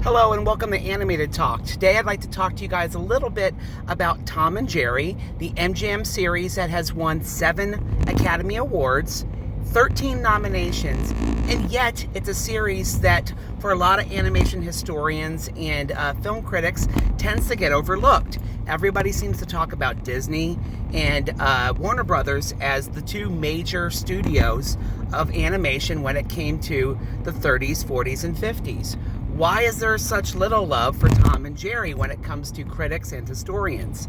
Hello and welcome to Animated Talk. Today I'd like to talk to you guys a little bit about Tom and Jerry, the MGM series that has won 7 Academy Awards, 13 nominations, and yet it's a series that for a lot of animation historians and film critics tends to get overlooked. Everybody seems to talk about Disney and Warner Brothers as the two major studios of animation when it came to the 30s, 40s, and 50s. Why is there such little love for Tom and Jerry when it comes to critics and historians?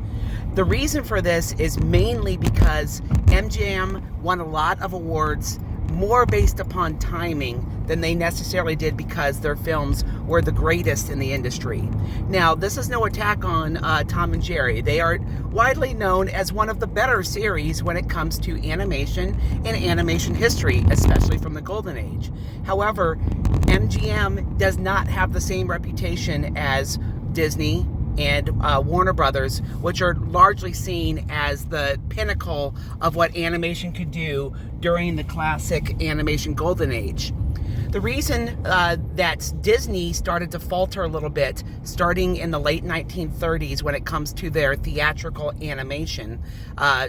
The reason for this is mainly because MGM won a lot of awards more based upon timing than they necessarily did because their films were the greatest in the industry. Now, this is no attack on Tom and Jerry. They are widely known as one of the better series when it comes to animation and animation history, especially from the Golden Age. However, MGM does not have the same reputation as Disney and Warner Brothers, which are largely seen as the pinnacle of what animation could do during the classic animation Golden Age. The reason that Disney started to falter a little bit starting in the late 1930s when it comes to their theatrical animation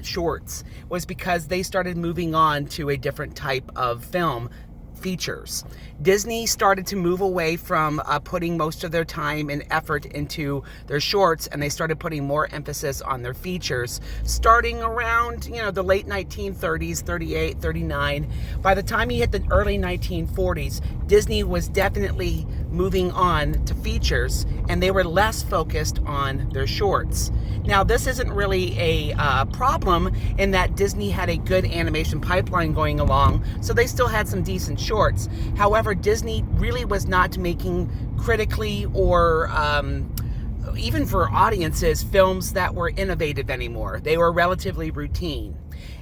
shorts was because they started moving on to a different type of film, features. Disney started to move away from putting most of their time and effort into their shorts, and they started putting more emphasis on their features starting around the late 1930s, 38, 39. By the time you hit the early 1940s, Disney was definitely moving on to features, and they were less focused on their shorts. Now, this isn't really a problem in that Disney had a good animation pipeline going along, so they still had some decent shorts. However, Disney really was not making critically or even for audiences films that were innovative anymore. They were relatively routine.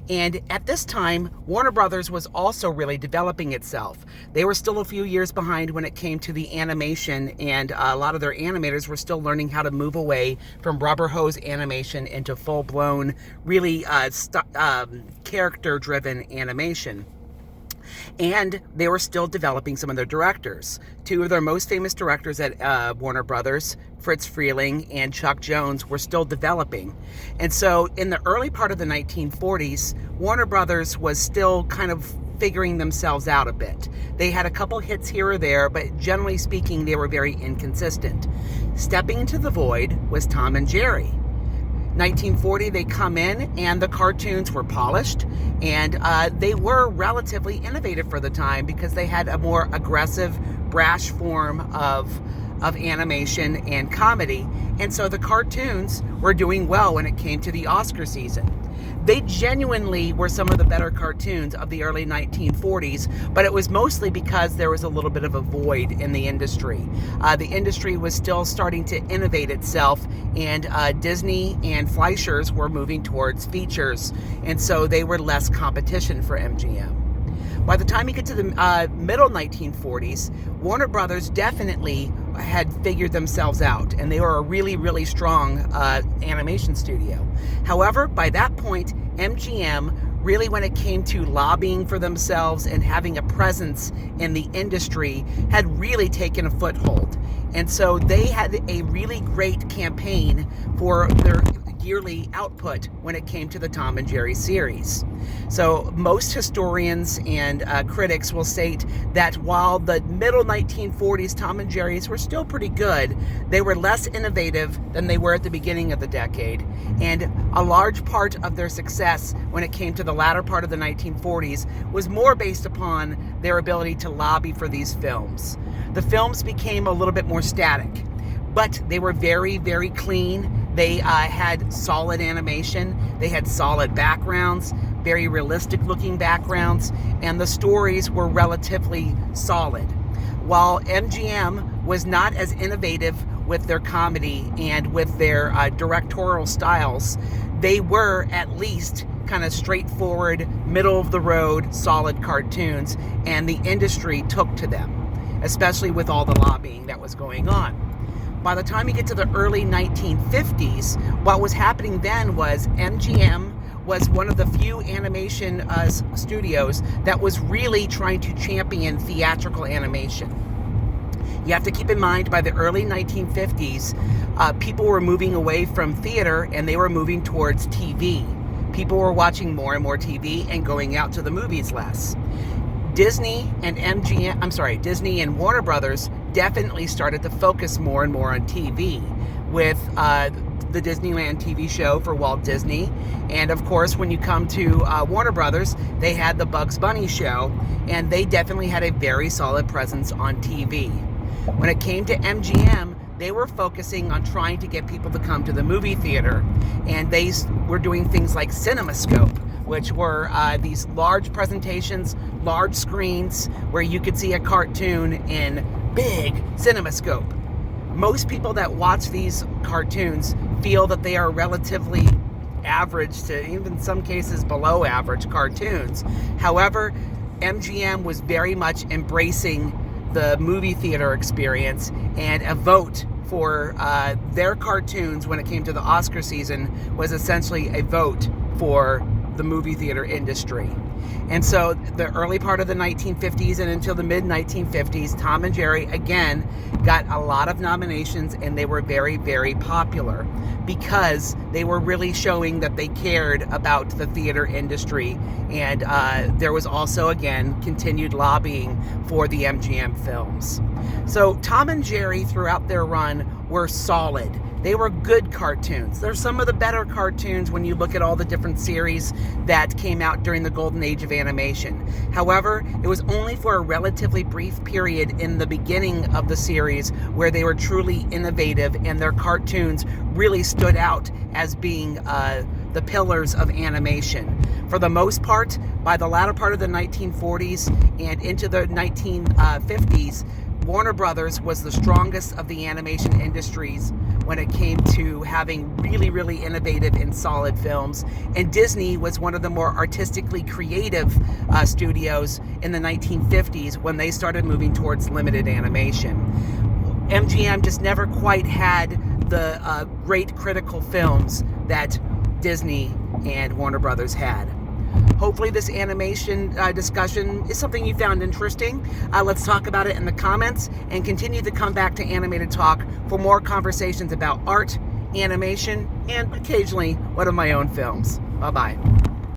And at this time, Warner Brothers was also really developing itself. They were still a few years behind when it came to the animation, and a lot of their animators were still learning how to move away from rubber hose animation into full-blown, really character-driven animation. And they were still developing some of their directors. Two of their most famous directors at Warner Brothers, Fritz Freleng and Chuck Jones, were still developing. And so in the early part of the 1940s, Warner Brothers was still kind of figuring themselves out a bit. They had a couple hits here or there, but generally speaking, they were very inconsistent. Stepping into the void was Tom and Jerry. 1940, they come in and the cartoons were polished, and they were relatively innovative for the time because they had a more aggressive, brash form of animation and comedy, and so the cartoons were doing well when it came to the Oscar season. They genuinely were some of the better cartoons of the early 1940s, but it was mostly because there was a little bit of a void in the industry. The industry was still starting to innovate itself, and Disney and Fleischer's were moving towards features, and so they were less competition for MGM. By the time you get to the middle 1940s, Warner Brothers definitely had figured themselves out, and they were a really, really strong animation studio. However, by that point, MGM really, when it came to lobbying for themselves and having a presence in the industry, had really taken a foothold. And so they had a really great campaign for their yearly output when it came to the Tom and Jerry series. So most historians and critics will state that while the middle 1940s Tom and Jerry's were still pretty good, they were less innovative than they were at the beginning of the decade. And a large part of their success when it came to the latter part of the 1940s was more based upon their ability to lobby for these films. The films became a little bit more static, but they were very, very clean. They had solid animation. They had solid backgrounds, very realistic looking backgrounds, and the stories were relatively solid. While MGM was not as innovative with their comedy and with their directorial styles, they were at least kind of straightforward, middle of the road, solid cartoons, and the industry took to them, especially with all the lobbying that was going on. By the time you get to the early 1950s, what was happening then was MGM was one of the few animation studios that was really trying to champion theatrical animation. You have to keep in mind, by the early 1950s, people were moving away from theater and they were moving towards TV. People were watching more and more TV and going out to the movies less. Disney and Warner Brothers definitely started to focus more and more on TV with the Disneyland TV show for Walt Disney. And of course, when you come to Warner Brothers, they had the Bugs Bunny show, and they definitely had a very solid presence on TV. When it came to MGM, they were focusing on trying to get people to come to the movie theater, and they were doing things like CinemaScope, which were these large presentations, large screens, where you could see a cartoon in big CinemaScope. Most people that watch these cartoons feel that they are relatively average to even some cases below average cartoons. However, MGM was very much embracing the movie theater experience, and a vote for their cartoons when it came to the Oscar season was essentially a vote for the movie theater industry. And so the early part of the 1950s and until the mid-1950s, Tom and Jerry, again, got a lot of nominations, and they were very, very popular because they were really showing that they cared about the theater industry. And there was also, again, continued lobbying for the MGM films. So Tom and Jerry, throughout their run, were solid. They were good cartoons. They're some of the better cartoons when you look at all the different series that came out during the golden age of animation. However, it was only for a relatively brief period in the beginning of the series where they were truly innovative, and their cartoons really stood out as being the pillars of animation. For the most part, by the latter part of the 1940s and into the 1950s, Warner Brothers was the strongest of the animation industries when it came to having really, really innovative and solid films. And Disney was one of the more artistically creative studios in the 1950s when they started moving towards limited animation. MGM just never quite had the great critical films that Disney and Warner Brothers had. Hopefully this animation discussion is something you found interesting. Let's talk about it in the comments and continue to come back to Animated Talk for more conversations about art, animation, and occasionally one of my own films. Bye-bye.